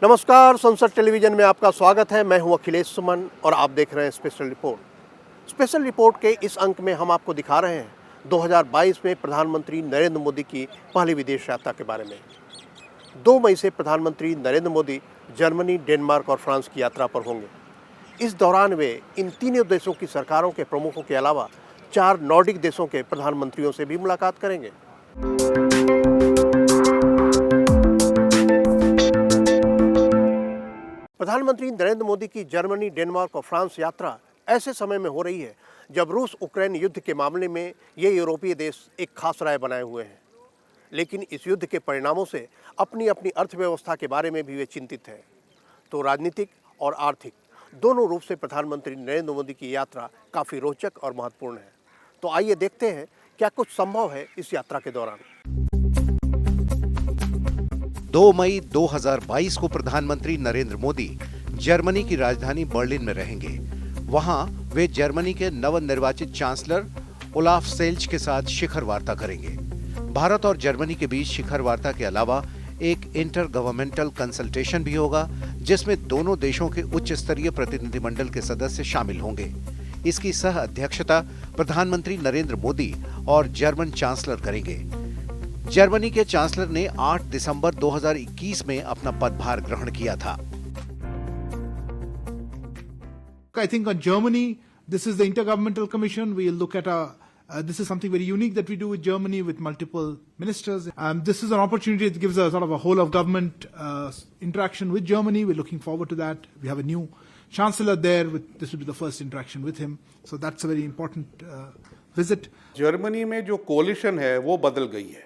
नमस्कार, संसद टेलीविजन में आपका स्वागत है। मैं हूं अखिलेश सुमन और आप देख रहे हैं स्पेशल रिपोर्ट। स्पेशल रिपोर्ट के इस अंक में हम आपको दिखा रहे हैं 2022 में प्रधानमंत्री नरेंद्र मोदी की पहली विदेश यात्रा के बारे में। 2 मई से प्रधानमंत्री नरेंद्र मोदी जर्मनी, डेनमार्क और फ्रांस की यात्रा पर होंगे। इस दौरान वे इन तीनों देशों की सरकारों के प्रमुखों के अलावा 4 नॉर्डिक देशों के प्रधानमंत्रियों से भी मुलाकात करेंगे। प्रधानमंत्री नरेंद्र मोदी की जर्मनी, डेनमार्क और फ्रांस यात्रा ऐसे समय में हो रही है जब रूस यूक्रेन युद्ध के मामले में ये यूरोपीय देश एक खास राय बनाए हुए हैं। लेकिन इस युद्ध के परिणामों से अपनी अपनी अर्थव्यवस्था के बारे में भी वे चिंतित हैं। तो राजनीतिक और आर्थिक दोनों रूप से प्रधानमंत्री नरेंद्र मोदी की यात्रा काफ़ी रोचक और महत्वपूर्ण है। तो आइए देखते हैं क्या कुछ संभव है इस यात्रा के दौरान। 2 मई 2022 को प्रधानमंत्री नरेंद्र मोदी जर्मनी की राजधानी बर्लिन में रहेंगे। वहां वे जर्मनी के नवनिर्वाचित चांसलर ओलाफ सेल्ज के साथ शिखर वार्ता करेंगे। भारत और जर्मनी के बीच शिखर वार्ता के अलावा एक इंटर गवर्नमेंटल कंसल्टेशन भी होगा, जिसमें दोनों देशों के उच्च स्तरीय प्रतिनिधिमंडल के सदस्य शामिल होंगे। इसकी सह अध्यक्षता प्रधानमंत्री नरेंद्र मोदी और जर्मन चांसलर करेंगे। जर्मनी के चांसलर ने 8 दिसंबर 2021 में अपना पदभार ग्रहण किया था। I think on Germany, this is the Intergovernmental Commission. We'll look at this is something very unique that we do with Germany with multiple ministers. This is an opportunity that gives a sort of a whole of government interaction with Germany. We're looking forward to that. We have a new chancellor there. This will be the first interaction with him. So that's a very important visit. Germany में जो collision है वो बदल गई है।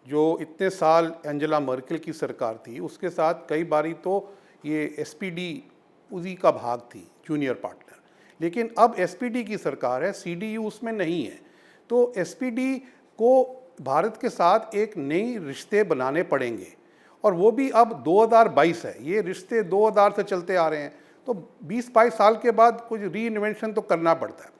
जो इतने साल एंजेला मर्केल की सरकार थी उसके साथ कई बारी तो ये एसपीडी उसी का भाग थी, जूनियर पार्टनर। लेकिन अब एसपीडी की सरकार है, सीडीयू उसमें नहीं है। तो एसपीडी को भारत के साथ एक नई रिश्ते बनाने पड़ेंगे और वो भी अब 2022 है। ये रिश्ते 2000 से चलते आ रहे हैं, तो 20-22 साल के बाद कुछ री इन्वेंशन तो करना पड़ता है।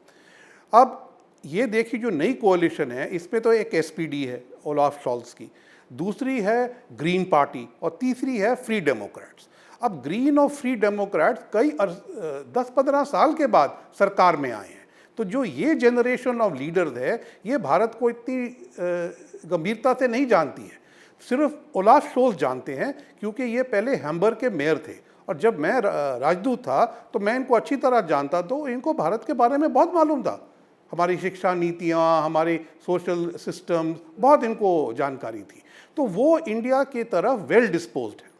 अब ये देखिए जो नई कोalition है इसमें तो एक एसपीडी है ओलाफ शॉल्स की, दूसरी है ग्रीन पार्टी और तीसरी है फ्री डेमोक्रेट्स। अब ग्रीन और फ्री डेमोक्रेट्स कई 10-15 साल के बाद सरकार में आए हैं। तो जो ये जनरेशन ऑफ लीडर्स है ये भारत को इतनी गंभीरता से नहीं जानती है। सिर्फ ओलाफ शोल्स जानते हैं क्योंकि ये पहले हैम्बर्ग के मेयर थे और जब मैं राजदूत था तो मैं इनको अच्छी तरह जानता, तो इनको भारत के बारे में बहुत मालूम था। हमारी शिक्षा नीतियाँ, हमारी सोशल सिस्टम्स, बहुत इनको जानकारी थी। तो वो इंडिया की तरफ वेल डिस्पोज्ड है।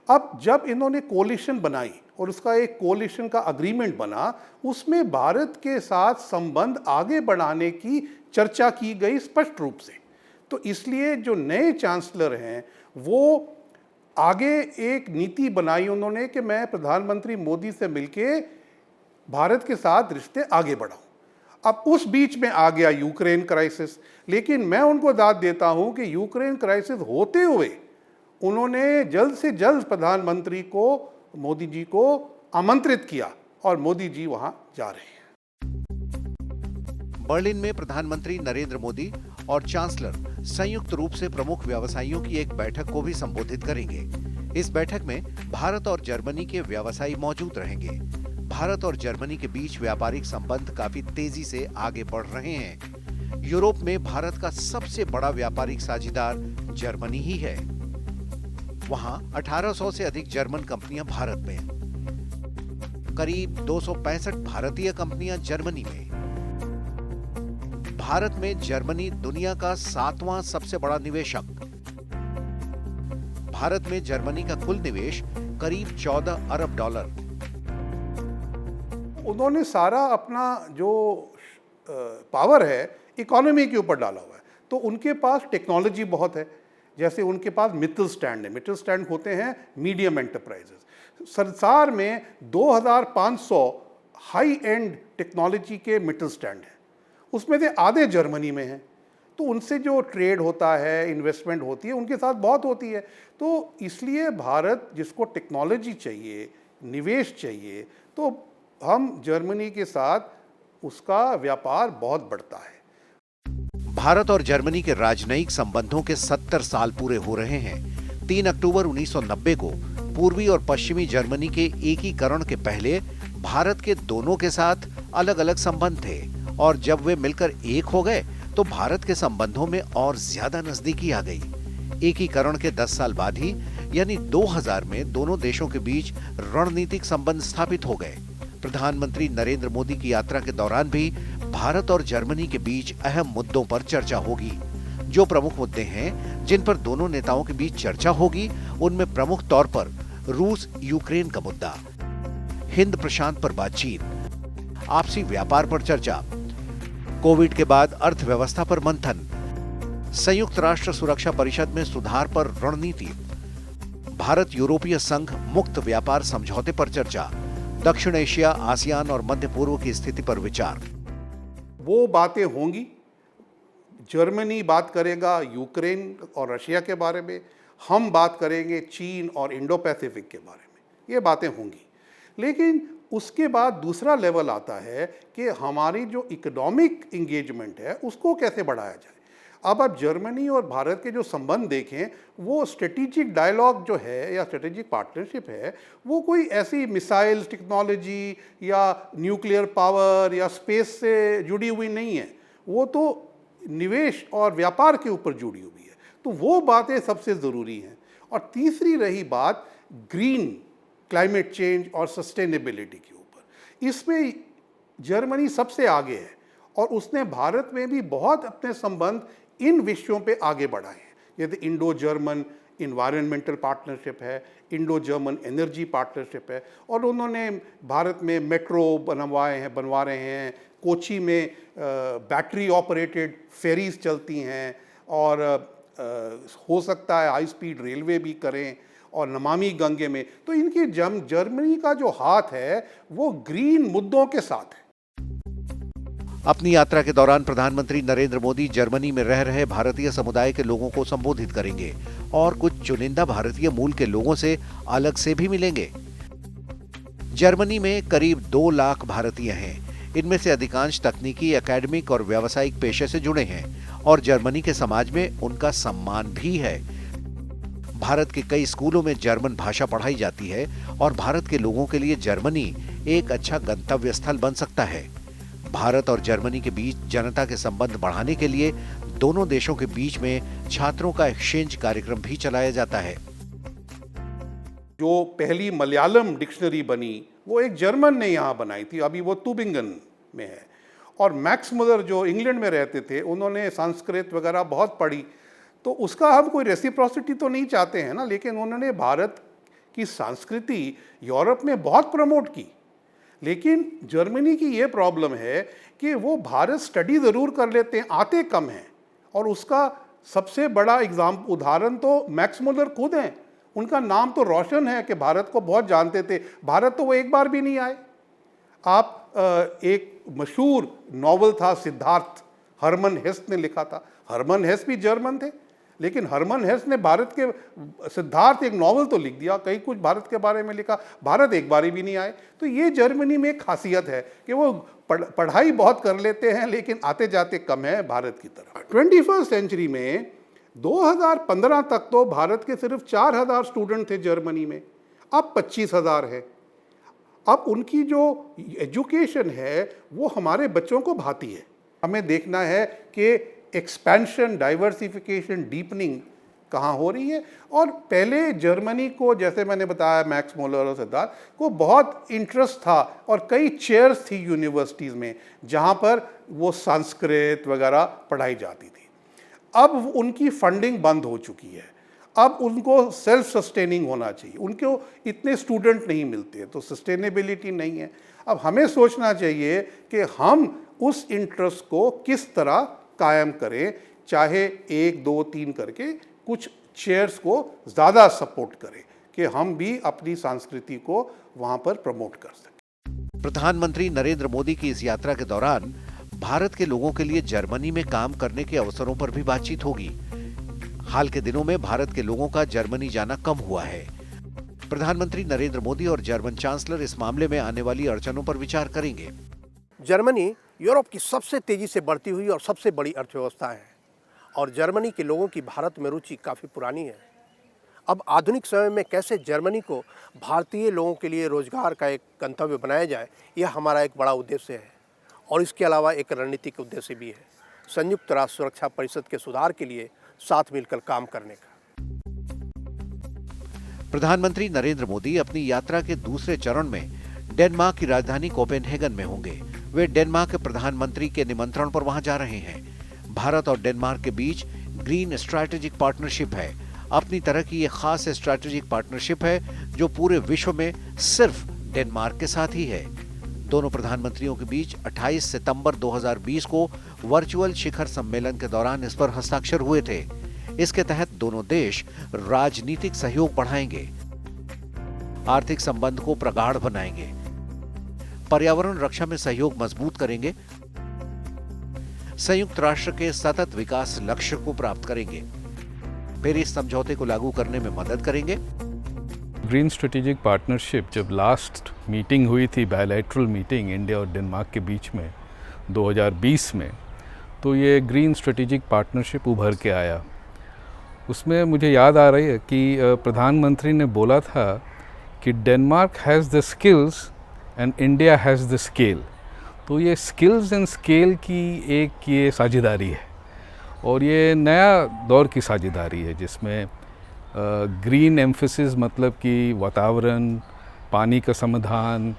अब जब इन्होंने कोलिशन बनाई और उसका एक कोलिशन का अग्रीमेंट बना, उसमें भारत के साथ संबंध आगे बढ़ाने की चर्चा की गई स्पष्ट रूप से। तो इसलिए जो नए चांसलर हैं वो आगे एक नीति बनाई उन्होंने कि मैं प्रधानमंत्री मोदी से मिलके भारत के साथ रिश्ते आगे बढ़ाऊं। अब उस बीच में आ गया यूक्रेन क्राइसिस, लेकिन मैं उनको दाद देता हूं कि यूक्रेन क्राइसिस होते हुए उन्होंने जल्द से जल्द प्रधानमंत्री को, मोदी जी को आमंत्रित किया और मोदी जी वहां जा रहे हैं। बर्लिन में प्रधानमंत्री नरेंद्र मोदी और चांसलर संयुक्त रूप से प्रमुख व्यवसायियों की एक बैठक को भी संबोधित करेंगे। इस बैठक में भारत और जर्मनी के व्यवसायी मौजूद रहेंगे। भारत और जर्मनी के बीच व्यापारिक संबंध काफी तेजी से आगे बढ़ रहे हैं। यूरोप में भारत का सबसे बड़ा व्यापारिक साझीदार जर्मनी ही है। वहां 1800 से अधिक जर्मन कंपनियां भारत में, करीब 265 भारतीय कंपनियां जर्मनी में। भारत में जर्मनी दुनिया का 7वां सबसे बड़ा निवेशक। भारत में जर्मनी का कुल निवेश करीब $14 अरब। उन्होंने सारा अपना जो पावर है इकोनॉमी के ऊपर डाला हुआ है। तो उनके पास टेक्नोलॉजी बहुत है। जैसे उनके पास मिटल स्टैंड है। मिटल स्टैंड होते हैं मीडियम एंटरप्राइजेस। संसार में 2500 हाई एंड टेक्नोलॉजी के मिटल स्टैंड हैं, उसमें से आधे जर्मनी में हैं। तो उनसे जो ट्रेड होता है, इन्वेस्टमेंट होती है, उनके साथ बहुत होती है। तो इसलिए भारत जिसको टेक्नोलॉजी चाहिए, निवेश चाहिए, तो हम जर्मनी के साथ उसका व्यापार बहुत बढ़ता है। भारत और जर्मनी के राजनयिक संबंधों के 70 साल पूरे हो रहे हैं। 3 अक्टूबर 1990 को पूर्वी और पश्चिमी जर्मनी के एकीकरण के पहले भारत के दोनों के साथ अलग अलग संबंध थे और जब वे मिलकर एक हो गए तो भारत के संबंधों में और ज्यादा नजदीकी आ गई। एकीकरण के 10 साल बाद ही यानी 2000 में दोनों देशों के बीच रणनीतिक संबंध स्थापित हो गए। प्रधानमंत्री नरेंद्र मोदी की यात्रा के दौरान भी भारत और जर्मनी के बीच अहम मुद्दों पर चर्चा होगी। जो प्रमुख मुद्दे हैं जिन पर दोनों नेताओं के बीच चर्चा होगी उनमें प्रमुख तौर पर रूस यूक्रेन का मुद्दा, हिंद प्रशांत पर बातचीत, आपसी व्यापार पर चर्चा, कोविड के बाद अर्थव्यवस्था पर मंथन, संयुक्त राष्ट्र सुरक्षा परिषद में सुधार पर रणनीति, भारत यूरोपीय संघ मुक्त व्यापार समझौते पर चर्चा, दक्षिण एशिया, आसियान और मध्य पूर्व की स्थिति पर विचार। वो बातें होंगी। जर्मनी बात करेगा यूक्रेन और रशिया के बारे में, हम बात करेंगे चीन और इंडो पैसिफिक के बारे में। ये बातें होंगी, लेकिन उसके बाद दूसरा लेवल आता है कि हमारी जो इकोनॉमिक इंगेजमेंट है उसको कैसे बढ़ाया जाए। अब आप जर्मनी और भारत के जो संबंध देखें, वो स्ट्रेटेजिक डायलॉग जो है या स्ट्रेटेजिक पार्टनरशिप है, वो कोई ऐसी मिसाइल टेक्नोलॉजी या न्यूक्लियर पावर या स्पेस से जुड़ी हुई नहीं है। वो तो निवेश और व्यापार के ऊपर जुड़ी हुई है। तो वो बातें सबसे ज़रूरी हैं। और तीसरी रही बात ग्रीन, क्लाइमेट चेंज और सस्टेनेबिलिटी के ऊपर, इसमें जर्मनी सबसे आगे है और उसने भारत में भी बहुत अपने संबंध इन विषयों पे आगे बढ़ाए हैं। जैसे इंडो जर्मन इन्वायरमेंटल पार्टनरशिप है, इंडो जर्मन एनर्जी पार्टनरशिप है, और उन्होंने भारत में मेट्रो बनवा रहे हैं, कोची में बैटरी ऑपरेटेड फेरीज चलती हैं, और हो सकता है हाई स्पीड रेलवे भी करें, और नमामि गंगे में। तो इनकी जर्मनी का जो हाथ है वो ग्रीन मुद्दों के साथ है। अपनी यात्रा के दौरान प्रधानमंत्री नरेंद्र मोदी जर्मनी में रह रहे भारतीय समुदाय के लोगों को संबोधित करेंगे और कुछ चुनिंदा भारतीय मूल के लोगों से अलग से भी मिलेंगे। जर्मनी में करीब 2 लाख भारतीय हैं। इनमें से अधिकांश तकनीकी, एकेडमिक और व्यावसायिक पेशे से जुड़े हैं और जर्मनी के समाज में उनका सम्मान भी है। भारत के कई स्कूलों में जर्मन भाषा पढ़ाई जाती है और भारत के लोगों के लिए जर्मनी एक अच्छा गंतव्य स्थल बन सकता है। भारत और जर्मनी के बीच जनता के संबंध बढ़ाने के लिए दोनों देशों के बीच में छात्रों का एक्सचेंज कार्यक्रम भी चलाया जाता है। जो पहली मलयालम डिक्शनरी बनी वो एक जर्मन ने यहाँ बनाई थी, अभी वो ट्यूबिंगन में है। और मैक्स मुलर जो इंग्लैंड में रहते थे, उन्होंने संस्कृत वगैरह बहुत पढ़ी। तो उसका हम कोई रेसिप्रोसिटी तो नहीं चाहते हैं ना, लेकिन उन्होंने भारत की संस्कृति यूरोप में बहुत प्रमोट की। लेकिन जर्मनी की ये प्रॉब्लम है कि वो भारत स्टडी ज़रूर कर लेते हैं, आते कम हैं। और उसका सबसे बड़ा उदाहरण तो मैक्स मुलर खुद हैं। उनका नाम तो रोशन है कि भारत को बहुत जानते थे, भारत तो वो एक बार भी नहीं आए। आप एक मशहूर नॉवल था सिद्धार्थ, हरमन हेस्ट ने लिखा था। हरमन हेस्ट भी जर्मन थे, लेकिन हरमन हेस्ट ने भारत के सिद्धार्थ एक नॉवल तो लिख दिया, कई कुछ भारत के बारे में लिखा, भारत एक बारी भी नहीं आए। तो ये जर्मनी में एक खासियत है कि वो पढ़ाई बहुत कर लेते हैं लेकिन आते जाते कम है भारत की तरफ। 21st सेंचुरी में 2015 तक तो भारत के सिर्फ 4000 स्टूडेंट थे जर्मनी में, अब 25,000 है। अब उनकी जो एजुकेशन है वो हमारे बच्चों को भाती है। हमें देखना है कि एक्सपेंशन, डाइवर्सिफिकेशन, डीपनिंग कहाँ हो रही है। और पहले जर्मनी को, जैसे मैंने बताया, मैक्स मुलर और सिद्धार्थ को बहुत इंटरेस्ट था और कई चेयर्स थी यूनिवर्सिटीज़ में जहाँ पर वो संस्कृत वगैरह पढ़ाई जाती थी। अब उनकी फंडिंग बंद हो चुकी है। अब उनको सेल्फ सस्टेनिंग होना चाहिए, उनको इतने स्टूडेंट नहीं मिलते, तो सस्टेनेबिलिटी नहीं है। अब हमें सोचना चाहिए कि हम उस इंटरेस्ट को किस तरह कायम करें, चाहे 1, 2, 3 करके कुछ चेयर्स को ज़्यादा सपोर्ट करें कि हम भी अपनी संस्कृति को वहाँ पर प्रमोट कर सकें। प्रधानमंत्री नरेंद्र मोदी की इस यात्रा के दौरान भारत के लोगों के लिए जर्मनी में काम करने के अवसरों पर भी बातचीत होगी। हाल के दिनों में भारत के लोगों का जर्मनी जाना कम हुआ है। प्रधानमंत्री नरेंद्र मोदी और जर्मन चांसलर इस मामले में आने वाली अड़चनों पर विचार करेंगे। जर्मनी यूरोप की सबसे तेजी से बढ़ती हुई और सबसे बड़ी अर्थव्यवस्था है और जर्मनी के लोगों की भारत में रुचि काफ़ी पुरानी है। अब आधुनिक समय में कैसे जर्मनी को भारतीय लोगों के लिए रोजगार का एक गंतव्य बनाया जाए, यह हमारा एक बड़ा उद्देश्य है। और इसके अलावा एक रणनीतिक उद्देश्य भी है, संयुक्त राष्ट्र सुरक्षा परिषद के सुधार के लिए साथ मिलकर काम करने का। प्रधानमंत्री नरेंद्र मोदी अपनी यात्रा के दूसरे चरण में डेनमार्क की राजधानी कोपेनहेगन में होंगे। वे डेनमार्क के प्रधानमंत्री के निमंत्रण पर वहां जा रहे हैं। भारत और डेनमार्क के बीच ग्रीन स्ट्रैटेजिक पार्टनरशिप है। अपनी तरह की ये खास स्ट्रैटेजिक पार्टनरशिप है जो पूरे विश्व में सिर्फ डेनमार्क के साथ ही है। दोनों प्रधानमंत्रियों के बीच 28 सितंबर 2020 को वर्चुअल शिखर सम्मेलन के दौरान इस पर हस्ताक्षर हुए थे। इसके तहत दोनों देश राजनीतिक सहयोग बढ़ाएंगे, आर्थिक संबंध को प्रगाढ़ बनाएंगे, पर्यावरण रक्षा में सहयोग मजबूत करेंगे, संयुक्त राष्ट्र के सतत विकास लक्ष्य को प्राप्त करेंगे, पेरिस समझौते को लागू करने में मदद करेंगे। ग्रीन स्ट्रेटेजिक पार्टनरशिप जब लास्ट मीटिंग हुई थी, बायलैटरल मीटिंग इंडिया और डेनमार्क के बीच में 2020 में, तो ये ग्रीन स्ट्रेटेजिक पार्टनरशिप उभर के आया। उसमें मुझे याद आ रही है कि प्रधानमंत्री ने बोला था कि Denmark has the skills and India has the scale. तो ये स्किल्स एंड स्केल की एक ये साझेदारी है और ये नया दौर की साझेदारी है जिसमें ग्रीन एम्फेसिस, मतलब कि वातावरण, पानी का समाधान,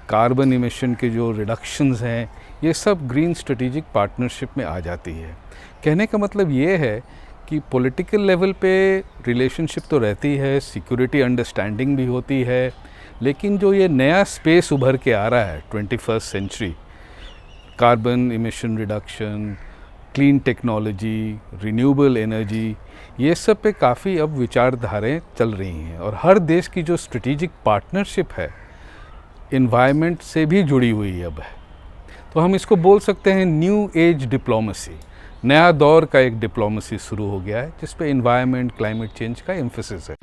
कार्बन इमिशन के जो रिडक्शंस हैं, ये सब ग्रीन स्ट्रेटेजिक पार्टनरशिप में आ जाती है। कहने का मतलब ये है कि पॉलिटिकल लेवल पे रिलेशनशिप तो रहती है, सिक्योरिटी अंडरस्टैंडिंग भी होती है, लेकिन जो ये नया स्पेस उभर के आ रहा है 21st century, carbon emission reduction, clean technology, renewable energy, ये सब पे काफ़ी अब विचारधाराएं चल रही हैं और हर देश की जो स्ट्रेटेजिक पार्टनरशिप है इन्वायरमेंट से भी जुड़ी हुई अब है। तो हम इसको बोल सकते हैं न्यू एज डिप्लोमेसी, नया दौर का एक डिप्लोमेसी शुरू हो गया है जिस पे इन्वायरमेंट, क्लाइमेट चेंज का एम्फेसिस है।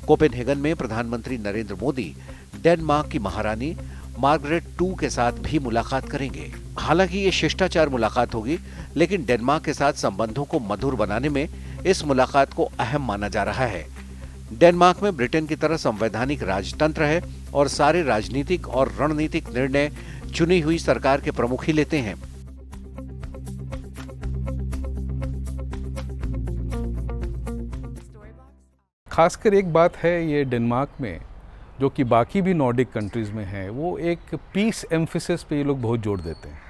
कोपेनहेगन में प्रधानमंत्री नरेंद्र मोदी डेनमार्क की महारानी मार्गरेट II के साथ भी मुलाकात करेंगे। हालांकि ये शिष्टाचार मुलाकात होगी, लेकिन डेनमार्क के साथ संबंधों को मधुर बनाने में इस मुलाकात को अहम माना जा रहा है। डेनमार्क में ब्रिटेन की तरह संवैधानिक राजतंत्र है और सारे राजनीतिक और रणनीतिक निर्णय चुनी हुई सरकार के प्रमुख ही लेते हैं। खासकर एक बात है ये डेनमार्क में, जो कि बाकी भी नॉर्डिक कंट्रीज़ में है, वो एक पीस एम्फेसिस पे ये लोग बहुत जोर देते हैं।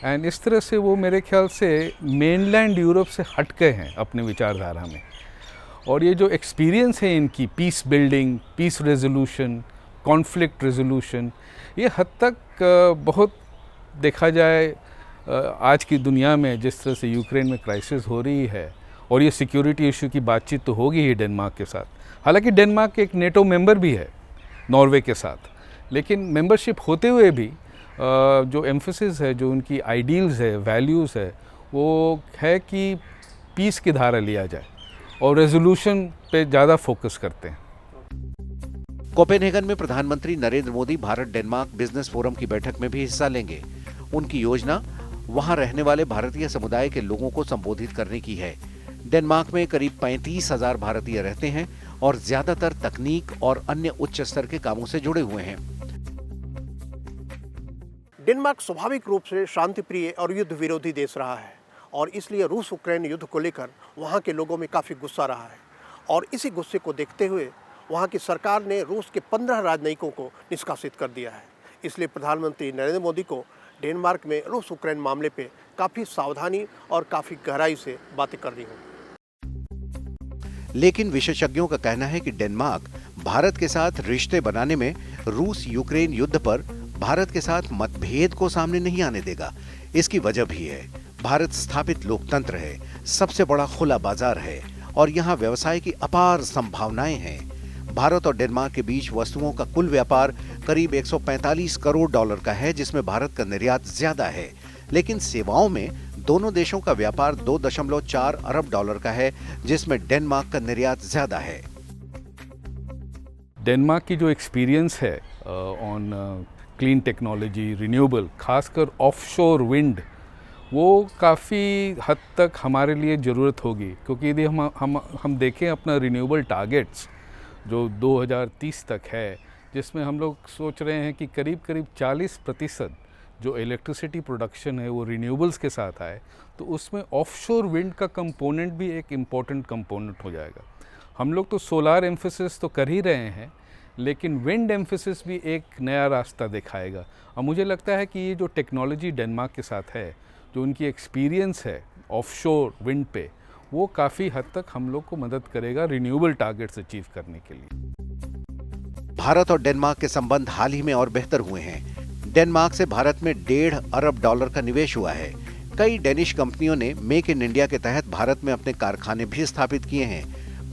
एंड इस तरह से वो मेरे ख्याल से मेनलैंड यूरोप से हट गए हैं अपने विचारधारा में। और ये जो एक्सपीरियंस है इनकी peace building, peace resolution, conflict resolution, ये हद तक बहुत देखा जाए आज की दुनिया में जिस तरह से यूक्रेन में क्राइसिस हो रही है और ये सिक्योरिटी इशू की बातचीत तो होगी ही डेनमार्क के साथ। हालांकि डेनमार्क एक नेटो मेंबर भी है नॉर्वे के साथ, लेकिन मेंबरशिप होते हुए भी जो एम्फेसिस है, जो उनकी आइडियल्स है, वैल्यूज़ है, वो है कि पीस की धारा लिया जाए और रेजोल्यूशन पे ज़्यादा फोकस करते हैं। कोपेनहेगन में प्रधानमंत्री Narendra Modi Bharat Denmark business forum की बैठक में भी हिस्सा लेंगे। उनकी योजना वहां रहने वाले भारतीय समुदाय के लोगों को संबोधित करने की है। डेनमार्क में करीब 35,000 भारतीय रहते हैं और ज्यादातर तकनीक और अन्य उच्च स्तर के कामों से जुड़े हुए हैं। डेनमार्क स्वाभाविक रूप से शांतिप्रिय और युद्ध विरोधी देश रहा है और इसलिए रूस यूक्रेन युद्ध को लेकर वहां के लोगों में काफ़ी गुस्सा रहा है। और इसी गुस्से को देखते हुए वहां की सरकार ने रूस के 15 राजनयिकों को निष्कासित कर दिया है। इसलिए प्रधानमंत्री नरेंद्र मोदी को डेनमार्क में रूस यूक्रेन मामले पे काफ़ी सावधानी और काफ़ी गहराई से बातें करनी होगी। लेकिन विशेषज्ञों का कहना है कि डेनमार्क भारत के साथ रिश्ते बनाने में रूस यूक्रेन युद्ध पर भारत के साथ मतभेद को सामने नहीं आने देगा। इसकी वजह भी है, भारत स्थापित लोकतंत्र है, सबसे बड़ा खुला बाजार है और यहाँ व्यवसाय की अपार संभावनाएं हैं। भारत और डेनमार्क के बीच वस्तुओं का कुल व्यापार करीब 145 करोड़ डॉलर का है, जिसमें भारत का निर्यात ज्यादा है। लेकिन सेवाओं में दोनों देशों का व्यापार 2.4 अरब डॉलर का है, जिसमें डेनमार्क का निर्यात ज्यादा है। डेनमार्क की जो एक्सपीरियंस है ऑन क्लीन टेक्नोलॉजी, रिन्यूएबल, खासकर ऑफशोर विंड वो काफ़ी हद तक हमारे लिए ज़रूरत होगी, क्योंकि यदि हम देखें अपना रिन्यूएबल टारगेट्स जो 2030 तक है, जिसमें हम लोग सोच रहे हैं कि करीब करीब 40% जो इलेक्ट्रिसिटी प्रोडक्शन है वो रिन्यूएबल्स के साथ आए, तो उसमें ऑफशोर विंड का कंपोनेंट भी एक इम्पॉर्टेंट कंपोनेंट हो जाएगा। हम लोग तो सोलार एम्फेसिस तो कर ही रहे हैं, लेकिन विंड एम्फेसिस भी एक नया रास्ता दिखाएगा। और मुझे लगता है कि ये जो टेक्नोलॉजी डेनमार्क के साथ है, जो उनकी एक्सपीरियंस है ऑफशोर विंड पे, वो काफ़ी हद तक हम लोग को मदद करेगा रिन्यूएबल टारगेट्स अचीव करने के लिए। भारत और डेनमार्क के संबंध हाल ही में और बेहतर हुए हैं। डेनमार्क से भारत में $1.5 अरब का निवेश हुआ है। कई डेनिश कंपनियों ने मेक इन इंडिया के तहत भारत में अपने कारखाने भी स्थापित किए हैं।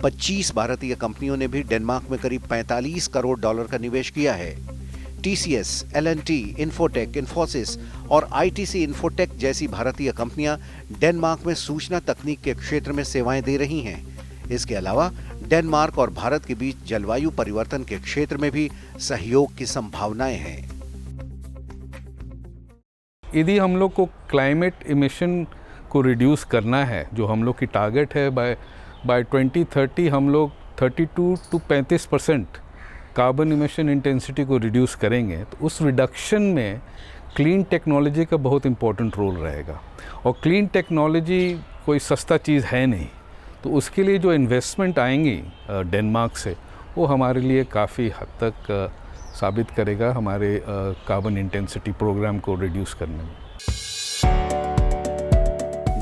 25 भारतीय कंपनियों ने भी डेनमार्क में करीब $45 करोड़ का निवेश किया है। TCS, L&T, इन्फोटेक, इन्फोसिस और ITC इन्फोटेक जैसी भारतीय कंपनियां डेनमार्क में सूचना तकनीक के क्षेत्र में सेवाएं दे रही हैं। इसके अलावा डेनमार्क और भारत के बीच जलवायु परिवर्तन के क्षेत्र में भी सहयोग की संभावनाएं हैं। यदि हम लोग को क्लाइमेट इमिशन को रिड्यूस करना है, जो हम लोग की टारगेट है बाय 2030 हम लोग 32 to 35% कार्बन इमिशन इंटेंसिटी को रिड्यूस करेंगे, तो उस रिडक्शन में क्लीन टेक्नोलॉजी का बहुत इम्पोर्टेंट रोल रहेगा। और क्लीन टेक्नोलॉजी कोई सस्ता चीज़ है नहीं, तो उसके लिए जो इन्वेस्टमेंट आएंगी डेनमार्क से, वो हमारे लिए काफ़ी हद तक साबित करेगा हमारे कार्बन इंटेंसिटी प्रोग्राम को रिड्यूस करने में।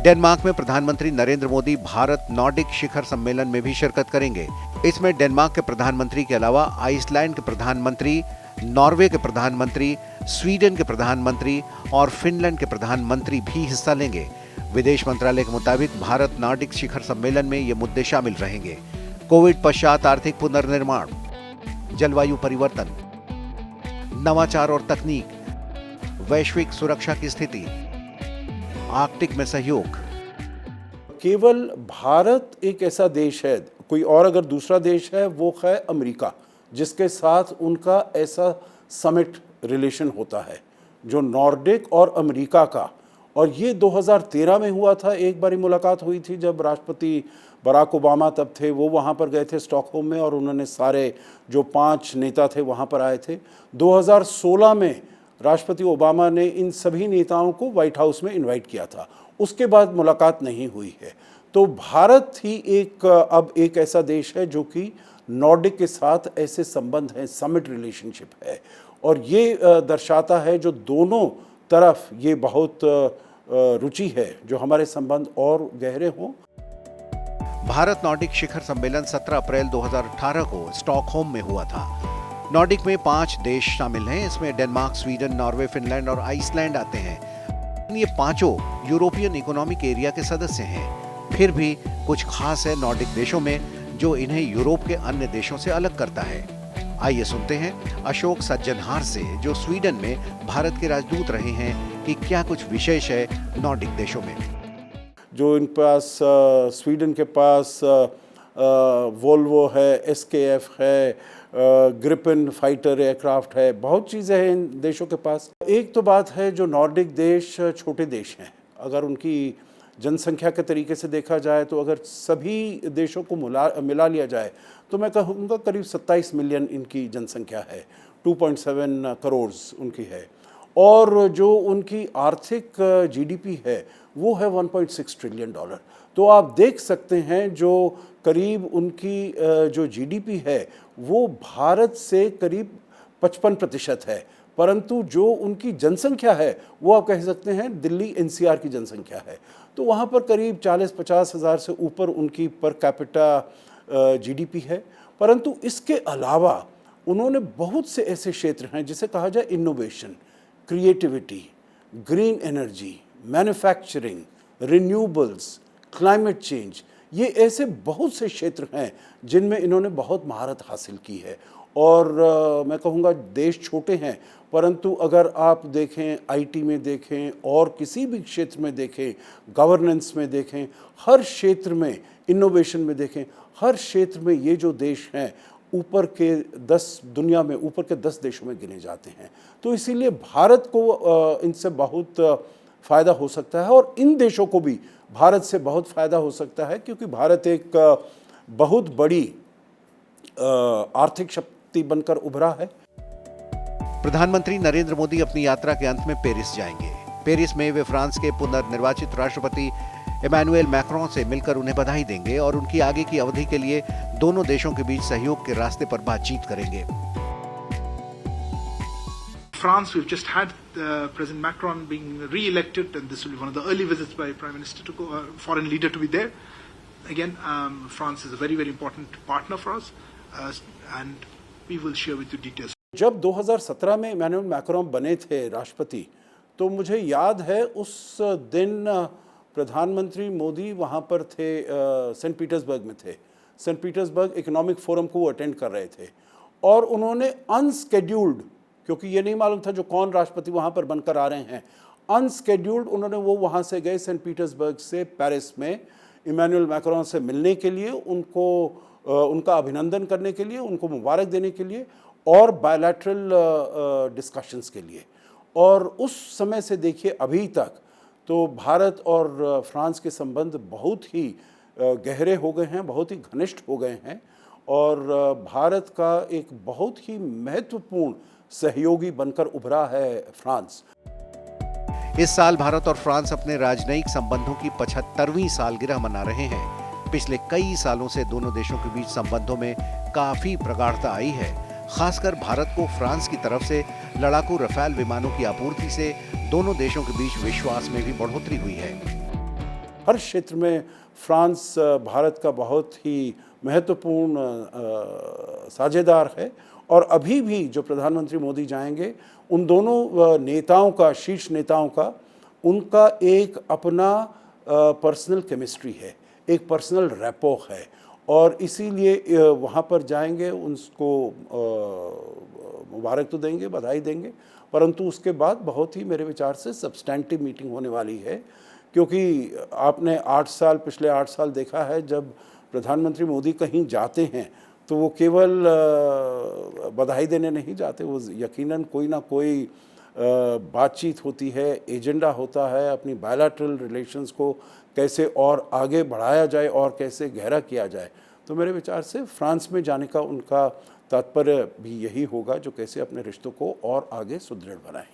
डेनमार्क में प्रधानमंत्री नरेंद्र मोदी भारत नॉर्डिक शिखर सम्मेलन में भी शिरकत करेंगे। इसमें डेनमार्क के प्रधानमंत्री के अलावा आइसलैंड के प्रधानमंत्री, नॉर्वे के प्रधानमंत्री, स्वीडन के प्रधानमंत्री और फिनलैंड के प्रधानमंत्री भी हिस्सा लेंगे। विदेश मंत्रालय के मुताबिक भारत नॉर्डिक शिखर सम्मेलन में ये मुद्दे शामिल रहेंगे: कोविड पश्चात आर्थिक पुनर्निर्माण, जलवायु परिवर्तन, नवाचार और तकनीक, वैश्विक सुरक्षा की स्थिति, आर्कटिक में सहयोग। केवल भारत एक ऐसा देश है, कोई और अगर दूसरा देश है वो है अमेरिका, जिसके साथ उनका ऐसा समिट रिलेशन होता है, जो नॉर्डिक और अमेरिका का। और ये 2013 में हुआ था, एक बारी मुलाकात हुई थी जब राष्ट्रपति बराक ओबामा तब थे, वो वहाँ पर गए थे स्टॉकहोम में, और उन्होंने सारे जो 5 नेता थे वहाँ पर आए थे। 2016 में राष्ट्रपति ओबामा ने इन सभी नेताओं को व्हाइट हाउस में इनवाइट किया था, उसके बाद मुलाकात नहीं हुई है। तो भारत ही अब एक ऐसा देश है जो कि नॉर्डिक के साथ ऐसे संबंध हैं, समिट रिलेशनशिप है, और ये दर्शाता है जो दोनों तरफ ये बहुत रुचि है जो हमारे संबंध और गहरे हों। भारत नॉर्डिक शिखर सम्मेलन 17 अप्रैल 2018 को स्टॉकहोम में हुआ था। नॉर्डिक में 5 देश शामिल हैं। इसमें डेनमार्क, स्वीडन, नॉर्वे, फिनलैंड और आइसलैंड आते हैं। ये पांचों यूरोपियन इकोनॉमिक एरिया के सदस्य हैं। फिर भी कुछ खास है नॉर्डिक देशों में जो इन्हें यूरोप के अन्य देशों से अलग करता है। आइए सुनते हैं अशोक सज्जनहार से, जो स्वीडन में भारत के राजदूत रहे हैं, कि क्या कुछ विशेष है नॉर्डिक देशों में। जो इन पास स्वीडन के पास वोल्वो है, SKF है, ग्रिपेन फाइटर एयरक्राफ्ट है, बहुत चीज़ें हैं इन देशों के पास। एक तो बात है जो नॉर्डिक देश छोटे देश हैं, अगर उनकी जनसंख्या के तरीके से देखा जाए तो अगर सभी देशों को मिला लिया जाए तो मैं कहूँगा करीब 27 मिलियन इनकी जनसंख्या है, 2.7 करोड़ उनकी है, और जो उनकी आर्थिक GDP है वो है $1.6 ट्रिलियन। तो आप देख सकते हैं जो करीब उनकी जो GDP है वो भारत से करीब 55% है, परंतु जो उनकी जनसंख्या है वो आप कह सकते हैं दिल्ली NCR की जनसंख्या है। तो वहाँ पर करीब 40-50 हज़ार से ऊपर उनकी पर कैपिटा GDP है। परंतु इसके अलावा उन्होंने बहुत से ऐसे क्षेत्र हैं जिसे कहा जाए innovation, creativity, green energy, manufacturing, renewables, climate change, ये ऐसे बहुत से क्षेत्र हैं जिनमें इन्होंने बहुत महारत हासिल की है। और मैं कहूँगा देश छोटे हैं, परंतु अगर आप देखें IT में देखें और किसी भी क्षेत्र में देखें, गवर्नेंस में देखें, हर क्षेत्र में, इनोवेशन में देखें, हर क्षेत्र में ये जो देश हैं ऊपर के 10 दुनिया में ऊपर के 10 देशों में गिने जाते हैं। तो इसीलिए भारत को इनसे बहुत फ़ायदा हो सकता है और इन देशों को भी भारत से बहुत फ़ायदा हो सकता है, क्योंकि भारत एक बहुत बड़ी आर्थिक शक्ति बनकर उभरा है। प्रधानमंत्री नरेंद्र मोदी अपनी यात्रा के अंत में पेरिस जाएंगे। पेरिस में वे फ्रांस के पुनर्निर्वाचित राष्ट्रपति इमैनुएल मैक्रों से मिलकर उन्हें बधाई देंगे और उनकी आगे की अवधि के लिए दोनों देशों के बीच सहयोग के रास्ते पर बातचीत करेंगे। France, we've just had President Macron being re-elected, and this will be one of the early visits by Prime Minister to go, foreign leader to be there. Again, France is a very, very important partner for us, and we will share with you details. जब 2017 में Emmanuel Macron बने थे राष्ट्रपति, तो मुझे याद है उस दिन प्रधानमंत्री मोदी वहाँ पर थे, सेंट पीटर्सबर्ग में थे। सेंट पीटर्सबर्ग इकोनॉमिक फोरम को अटेंड कर रहे थे और उन्होंने अनस्केड्यूल्ड, क्योंकि ये नहीं मालूम था जो कौन राष्ट्रपति वहाँ पर बनकर आ रहे हैं, अनस्केड्यूल्ड उन्होंने वो वहाँ से गए सेंट पीटर्सबर्ग से पेरिस में इमैनुएल मैक्रोन से मिलने के लिए, उनका अभिनंदन करने के लिए, उनको मुबारक देने के लिए और बायलैटरल डिस्कशंस के लिए। और उस समय से देखिए अभी तक तो भारत और फ्रांस के संबंध बहुत ही गहरे हो गए हैं, बहुत ही घनिष्ठ हो गए हैं और भारत का एक बहुत ही महत्वपूर्ण सहयोगी बनकर उभरा है फ्रांस। इस साल भारत और फ्रांस अपने राजनयिक संबंधों की 75वीं सालगिरह मना रहे हैं। पिछले कई सालों से दोनों देशों के बीच संबंधों में काफी प्रगाढ़ता आई है। खासकर भारत को फ्रांस की तरफ से लड़ाकू रफाल विमानों की आपूर्ति से दोनों देशों के बीच विश्वास में भी बढ़ोतरी हुई है। हर क्षेत्र में फ्रांस भारत का बहुत ही महत्वपूर्ण साझेदार है और अभी भी जो प्रधानमंत्री मोदी जाएंगे, उन दोनों नेताओं का, शीर्ष नेताओं का, उनका एक अपना पर्सनल केमिस्ट्री है, एक पर्सनल रैपो है और इसीलिए वहाँ पर जाएंगे, उनको मुबारक तो देंगे, बधाई देंगे, परंतु उसके बाद बहुत ही मेरे विचार से सब्सटैंटिव मीटिंग होने वाली है, क्योंकि आपने पिछले 8 साल देखा है जब प्रधानमंत्री मोदी कहीं जाते हैं तो वो केवल बधाई देने नहीं जाते, वो यकीनन कोई ना कोई बातचीत होती है, एजेंडा होता है, अपनी बायलैटरल रिलेशंस को कैसे और आगे बढ़ाया जाए और कैसे गहरा किया जाए। तो मेरे विचार से फ्रांस में जाने का उनका तात्पर्य भी यही होगा, जो कैसे अपने रिश्तों को और आगे सुदृढ़ बनाएं।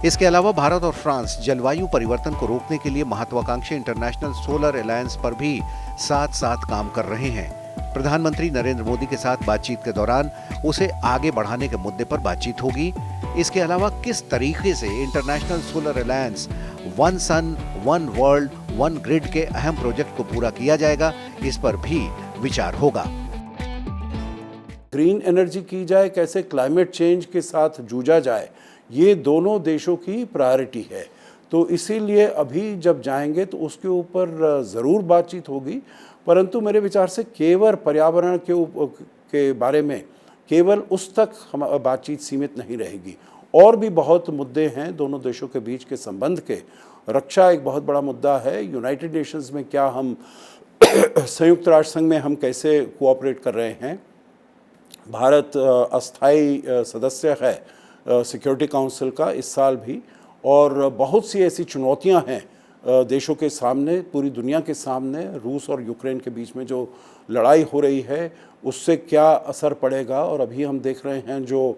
इसके अलावा भारत और फ्रांस जलवायु परिवर्तन को रोकने के लिए महत्वाकांक्षी इंटरनेशनल सोलर अलायंस पर भी साथ साथ काम कर रहे हैं। प्रधानमंत्री नरेंद्र मोदी के साथ बातचीत के दौरान उसे आगे बढ़ाने के मुद्दे पर बातचीत होगी। इसके अलावा किस तरीके से international solar alliance one sun one world one grid के अहम प्रोजेक्ट को पूरा किया जाएगा, इस पर भी विचार होगा। ग्रीन एनर्जी की जाए, कैसे क्लाइमेट चेंज के साथ जूझा जाए, ये दोनों देशों की प्रायोरिटी है। तो इसीलिए अभी जब जाएंगे तो उसके ऊपर ज़रूर बातचीत होगी, परंतु मेरे विचार से केवल पर्यावरण के बारे में केवल उस तक बातचीत सीमित नहीं रहेगी। और भी बहुत मुद्दे हैं दोनों देशों के बीच के संबंध के। रक्षा एक बहुत बड़ा मुद्दा है। यूनाइटेड नेशंस में क्या हम संयुक्त राष्ट्र संघ में हम कैसे कोऑपरेट कर रहे हैं। भारत अस्थायी सदस्य है सिक्योरिटी काउंसिल का इस साल भी, और बहुत सी ऐसी चुनौतियां हैं देशों के सामने, पूरी दुनिया के सामने। रूस और यूक्रेन के बीच में जो लड़ाई हो रही है उससे क्या असर पड़ेगा, और अभी हम देख रहे हैं जो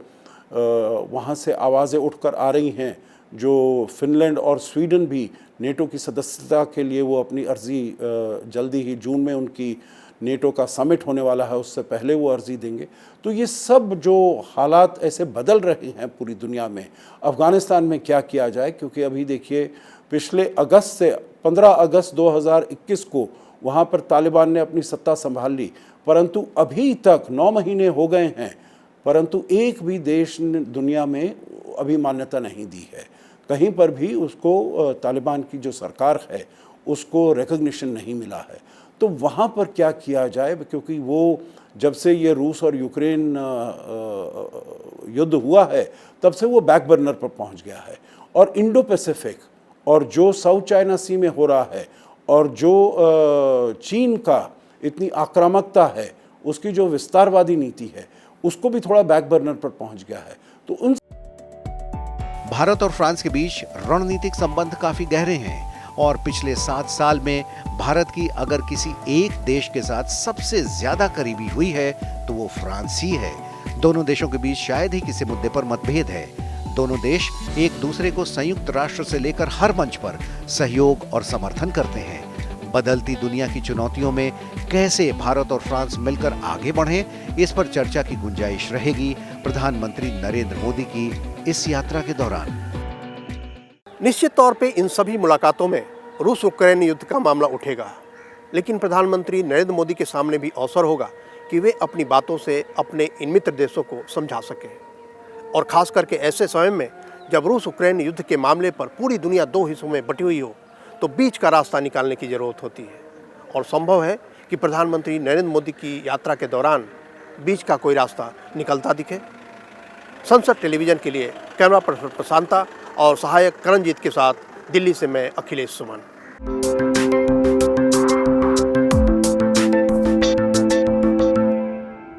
वहाँ से आवाज़ें उठकर आ रही हैं, जो फिनलैंड और स्वीडन भी नेटो की सदस्यता के लिए वो अपनी अर्ज़ी जल्दी ही जून में उनकी नेटो का समिट होने वाला है, उससे पहले वो अर्ज़ी देंगे। तो ये सब जो हालात ऐसे बदल रहे हैं पूरी दुनिया में, अफ़गानिस्तान में क्या किया जाए, क्योंकि अभी देखिए पिछले अगस्त से 15 अगस्त 2021 को वहाँ पर तालिबान ने अपनी सत्ता संभाल ली, परंतु अभी तक 9 महीने हो गए हैं, परंतु एक भी देश ने दुनिया में अभी मान्यता नहीं दी है। कहीं पर भी उसको तालिबान की जो सरकार है उसको रिकॉग्निशन नहीं मिला है। तो वहाँ पर क्या किया जाए, क्योंकि वो जब से ये रूस और यूक्रेन युद्ध हुआ है तब से वो बैक बर्नर पर पहुँच गया है। और इंडो पैसिफिक और जो साउथ चाइना सी में हो रहा है और जो चीन का इतनी आक्रामकता है, उसकी जो विस्तारवादी नीति है, उसको भी थोड़ा बैक बर्नर पर पहुँच गया है। तो उन भारत और फ्रांस के बीच रणनीतिक संबंध काफी गहरे हैं और पिछले 7 साल में भारत की अगर किसी एक देश के साथ सबसे ज्यादा करीबी हुई है तो वो फ्रांस ही है। दोनों देशों के बीच शायद ही किसी मुद्दे पर मतभेद है। दोनों देश एक दूसरे को संयुक्त राष्ट्र से लेकर हर मंच पर सहयोग और समर्थन करते हैं। बदलती दुनिया की चुनौतियों में कैसे भारत और फ्रांस मिलकर आगे बढ़ें, इस पर चर्चा की गुंजाइश रहेगी प्रधानमंत्री नरेंद्र मोदी की इस यात्रा के दौरान। निश्चित तौर पे इन सभी मुलाकातों में रूस यूक्रेन युद्ध का मामला उठेगा, लेकिन प्रधानमंत्री नरेंद्र मोदी के सामने भी अवसर होगा कि वे अपनी बातों से अपने इन मित्र देशों को समझा सकें, और खास करके ऐसे समय में जब रूस यूक्रेन युद्ध के मामले पर पूरी दुनिया 2 हिस्सों में बटी हुई हो तो बीच का रास्ता निकालने की जरूरत होती है। और संभव है कि प्रधानमंत्री नरेंद्र मोदी की यात्रा के दौरान बीच का कोई रास्ता निकलता दिखे। संसद टेलीविजन के लिए कैमरा पर्सन प्रशांता और सहायक करणजीत के साथ दिल्ली से मैं अखिलेश सुमन।